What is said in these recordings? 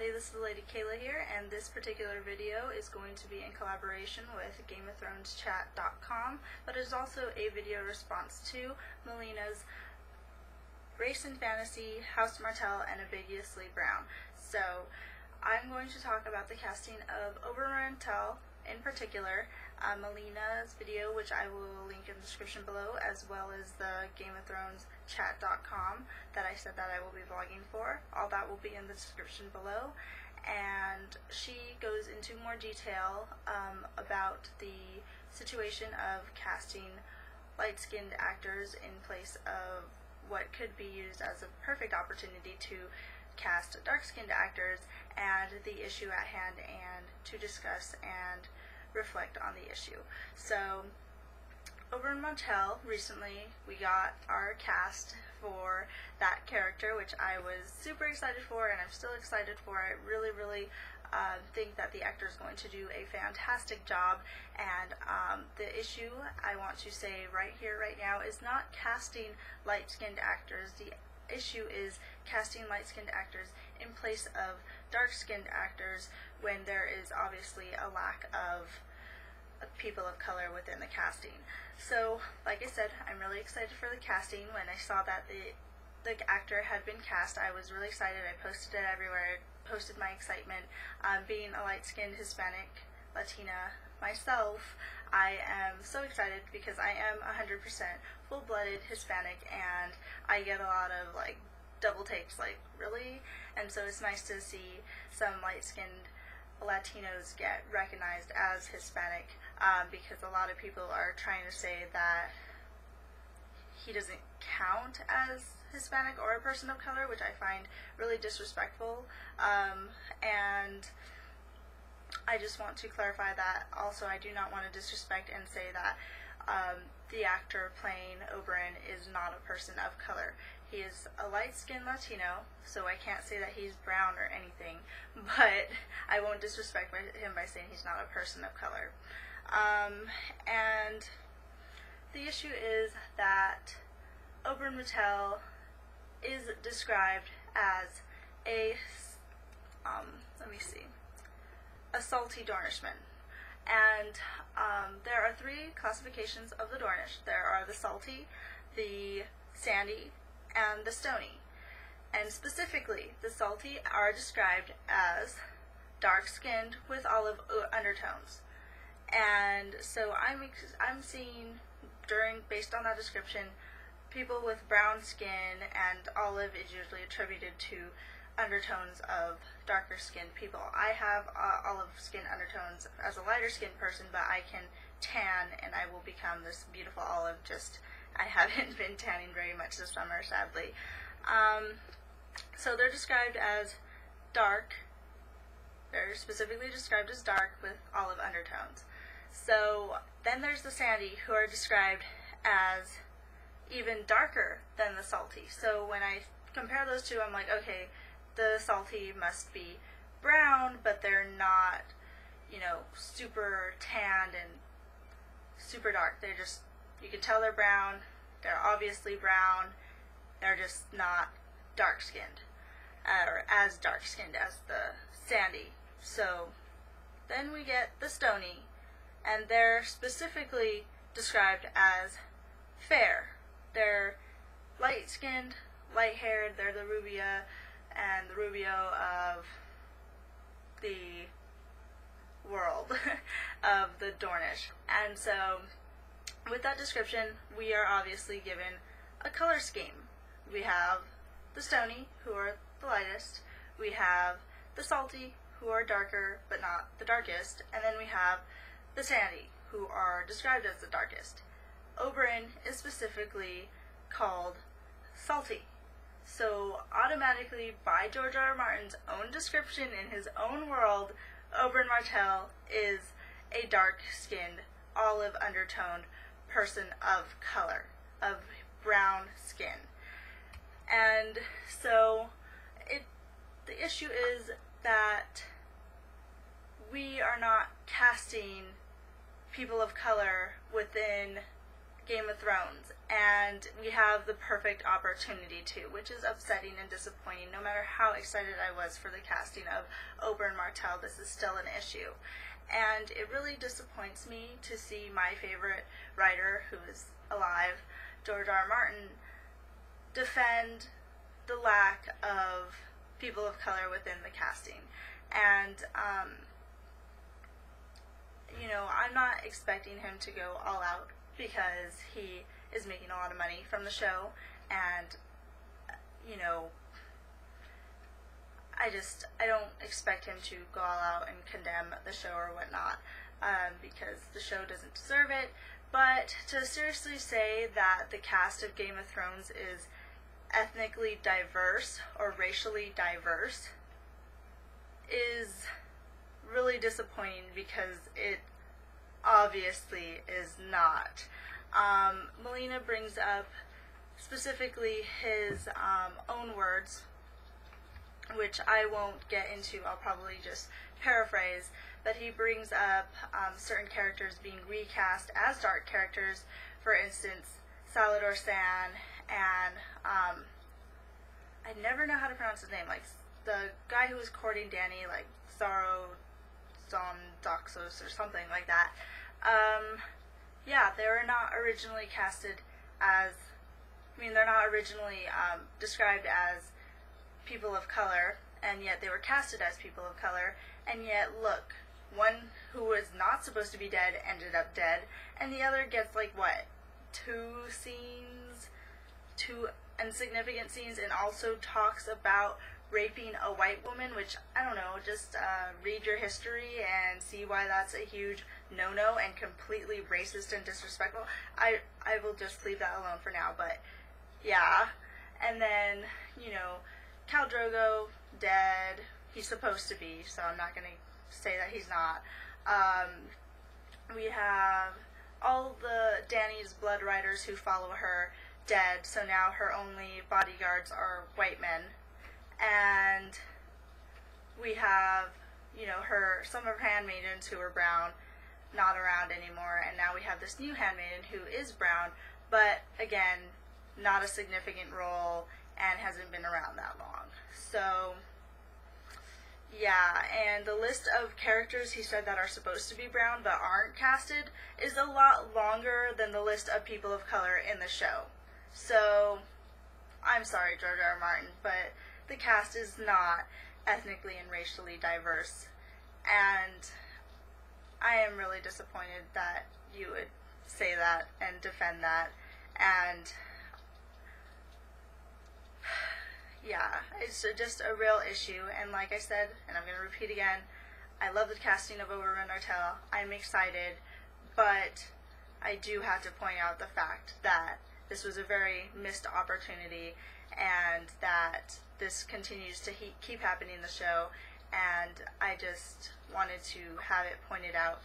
everybody, this is the Lady Kaylah here, and this particular video is going to be in collaboration with GameOfThronesChat.com, but it is also a video response to Melina's Race and Fantasy, House Martell, and Ambiguously Brown. So, I'm going to talk about the casting of Martell in particular, Melina's video, which I will link in the description below, as well as the GameOfThronesChat.com that I said that I will be vlogging for. All that will be in the description below, and she goes into more detail about the situation of casting light-skinned actors in place of what could be used as a perfect opportunity to cast dark-skinned actors, and the issue at hand, and to discuss and reflect on the issue. So, over in Martell, recently we got our cast for that character, which I was super excited for, and I'm still excited for. I really think that the actor is going to do a fantastic job, and the issue I want to say right here, right now, is not casting light-skinned actors. The issue is casting light-skinned actors in place of dark-skinned actors when there is obviously a lack of people of color within the casting. So, like I said, I'm really excited for the casting. When I saw that the actor had been cast, I was really excited. I posted it everywhere. I posted my excitement. Being a light-skinned Hispanic Latina myself, I am so excited because I am 100% full-blooded Hispanic, and I get a lot of like double takes, like, really? And so it's nice to see some light-skinned Latinos get recognized as Hispanic, because a lot of people are trying to say that he doesn't count as Hispanic or a person of color, which I find really disrespectful, and I just want to clarify that also I do not want to disrespect and say that the actor playing Oberyn is not a person of color. He is a light-skinned Latino, so I can't say that he's brown or anything, but I won't disrespect him by saying he's not a person of color. And the issue is that Martell is described as a, a salty Dornishman. And there are three classifications of the Dornish. There are the salty, the sandy, and the stony. And specifically, the salty are described as dark-skinned with olive undertones. And so I'm seeing, based on that description, people with brown skin, and olive is usually attributed to undertones of darker skinned people. I have olive skin undertones as a lighter skinned person, but I can tan and I will become this beautiful olive. I haven't been tanning very much this summer, sadly. So they're described as dark. They're specifically described as dark with olive undertones. So then there's the sandy, who are described as even darker than the salty. So when I compare those two, I'm like, okay, the salty must be brown, but they're not, super tanned and super dark. They're just, you can tell they're brown, they're obviously brown, they're just not dark-skinned, or as dark-skinned as the sandy. So then we get the stony, and they're specifically described as fair. They're light-skinned, light-haired, they're the Rubia and the Rubio of the world of the Dornish. And so with that description, we are obviously given a color scheme. We have the stony, who are the lightest, we have the salty, who are darker but not the darkest, and then we have the sandy, who are described as the darkest. Oberyn is specifically called salty. So automatically, by George R. R. Martin's own description in his own world, Martell is a dark-skinned, olive undertoned person of color, of brown skin. And so the issue is that we are not casting people of color within Game of Thrones, and we have the perfect opportunity to, which is upsetting and disappointing. No matter how excited I was for the casting of Oberyn and Martell, this is still an issue. And it really disappoints me to see my favorite writer, who is alive, George R. R. Martin, defend the lack of people of color within the casting. And, you know, I'm not expecting him to go all out because he is making a lot of money from the show, and, you know, I don't expect him to go all out and condemn the show or whatnot, because the show doesn't deserve it. But to seriously say that the cast of Game of Thrones is ethnically diverse or racially diverse is really disappointing, because it obviously is not. Melina brings up specifically his own words, which I won't get into. I'll probably just paraphrase, but he brings up certain characters being recast as dark characters. For instance, Salladhor Saan and I never know how to pronounce his name, like the guy who was courting Dany, like Zaro Zondoxos or something like that. Yeah, they were not originally casted as, they're not originally described as people of color, and yet they were casted as people of color, and yet look, one who was not supposed to be dead ended up dead, and the other gets, like, what, 2 insignificant scenes, and also talks about raping a white woman, which, I don't know, just read your history and see why that's a huge no-no and completely racist and disrespectful. I will just leave that alone for now, but yeah. And then, you know, Khal Drogo, dead. He's supposed to be, so I'm not going to say that he's not. We have all the Dany's blood riders who follow her dead, so now her only bodyguards are white men. And we have, you know, some of her handmaidens who were brown, not around anymore, and now we have this new handmaiden who is brown, but again, not a significant role and hasn't been around that long. So, yeah, and the list of characters he said that are supposed to be brown but aren't casted is a lot longer than the list of people of color in the show. So, I'm sorry, George R. R. Martin, but the cast is not ethnically and racially diverse, and I am really disappointed that you would say that and defend that. And yeah, it's just a real issue, and like I said, and I'm going to repeat again, I love the casting of Oberyn and Martell. I'm excited, but I do have to point out the fact that this was a very missed opportunity, and that this continues to keep happening in the show, and I just wanted to have it pointed out.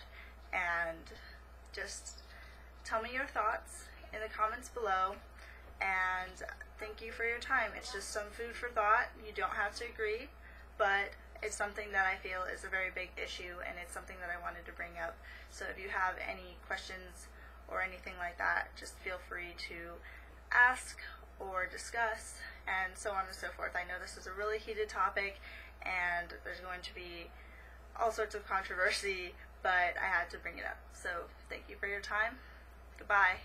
And just tell me your thoughts in the comments below, and thank you for your time. It's just some food for thought. You don't have to agree, but it's something that I feel is a very big issue, and it's something that I wanted to bring up. So if you have any questions or anything like that, just feel free to ask or discuss, and so on and so forth. I know this is a really heated topic, and there's going to be all sorts of controversy, but I had to bring it up. So thank you for your time. Goodbye.